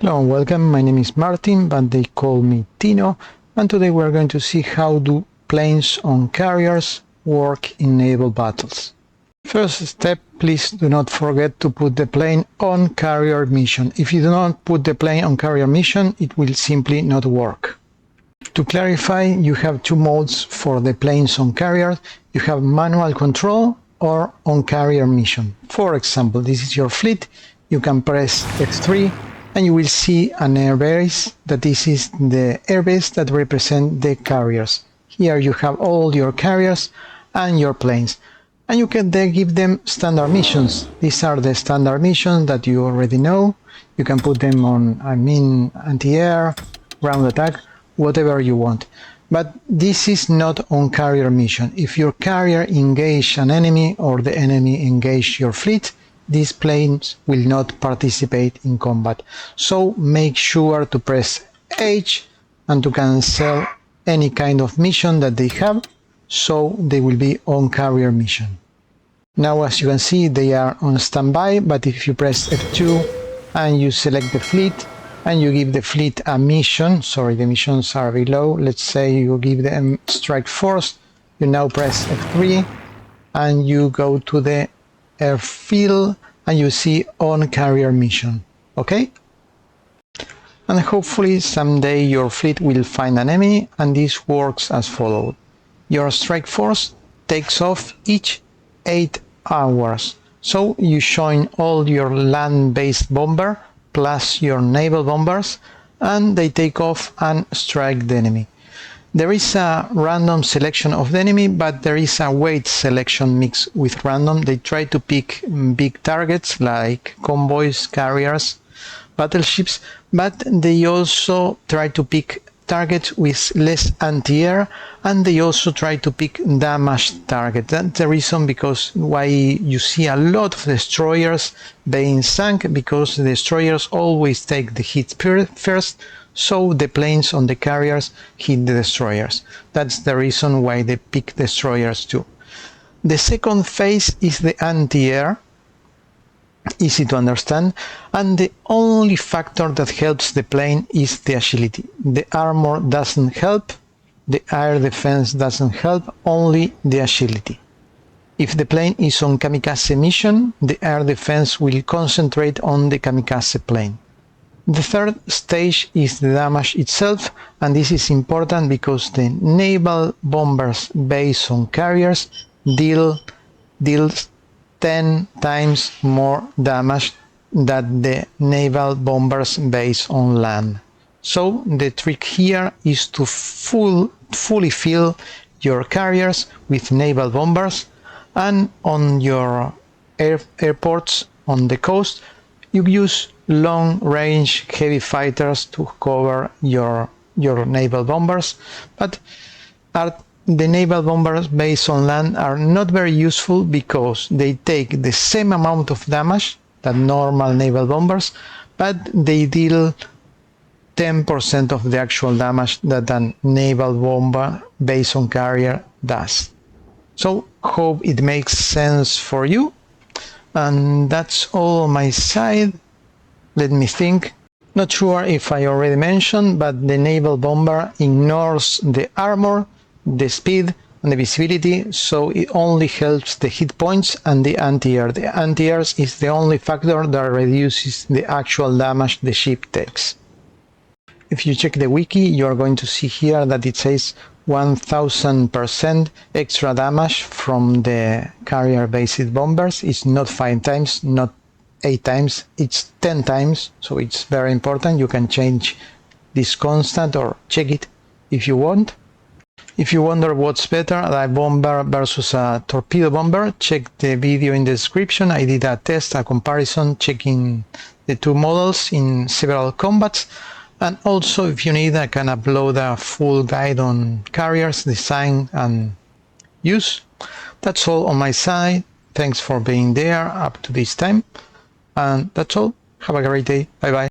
Hello and welcome, my name is Martin, but they call me Tino, and today we're going to see how do planes on carriers work in naval battles. First step, please do not forget to put the plane on carrier mission. If you do not put the plane on carrier mission, it will simply not work. To clarify, you have two modes for the planes on carrier. You have manual control or on carrier mission. For example, this is your fleet. You can press F3 and you will see an airbase. That this is the airbase that represent the carriers. Here you have all your carriers and your planes. And you can then give them standard missions. These are the standard missions that you already know. You can put them on, anti-air, ground attack, whatever you want. But this is not on carrier mission. If your carrier engage an enemy or the enemy engage your fleet, these planes will not participate in combat. So make sure to press H and to cancel any kind of mission that they have, so they will be on carrier mission. Now, as you can see, they are on standby, but if you press F2 and you select the fleet and you give the fleet a mission, sorry, the missions are below, let's say you give them strike force, you now press F3 and you go to the airfield and you see on carrier mission, okay? And hopefully someday your fleet will find an enemy, and this works as follows. Your strike force takes off each 8 hours. So you join all your land-based bomber plus your naval bombers, and they take off and strike the enemy. There is a random selection of the enemy, but there is a weight selection mixed with random. They try to pick big targets like convoys, carriers, battleships, but they also try to pick targets with less anti-air, and they also try to pick damaged targets. That's the reason because why you see a lot of destroyers being sunk, because the destroyers always take the hit first, so the planes on the carriers hit the destroyers. That's the reason why they pick destroyers too. The second phase is the anti-air. Easy to understand, and the only factor that helps the plane is the agility. The armor doesn't help, the air defense doesn't help, only the agility. If the plane is on kamikaze mission, the air defense will concentrate on the kamikaze plane. The third stage is the damage itself, and this is important because the naval bombers based on carriers deals 10 times more damage than the naval bombers based on land. So the trick here is to fully fill your carriers with naval bombers, and on your airports on the coast you use long-range heavy fighters to cover your naval bombers, but the naval bombers based on land are not very useful because they take the same amount of damage that normal naval bombers, but they deal 10% of the actual damage that a naval bomber based on carrier does. So hope it makes sense for you, and that's all on my side. Let me think. Not sure if I already mentioned, but the naval bomber ignores the armor, the speed and the visibility, so it only helps the hit points and the anti-air. The anti-air is the only factor that reduces the actual damage the ship takes. If you check the wiki, you are going to see here that it says 1000% extra damage from the carrier-based bombers. It's not 5 times, not 8 times, it's 10 times, so it's very important. You can change this constant or check it if you want. If you wonder what's better, a bomber versus a torpedo bomber, check the video in the description. I did a test, a comparison, checking the two models in several combats. And also, if you need, I can upload a full guide on carriers, design and use. That's all on my side. Thanks for being there up to this time. And that's all. Have a great day. Bye bye.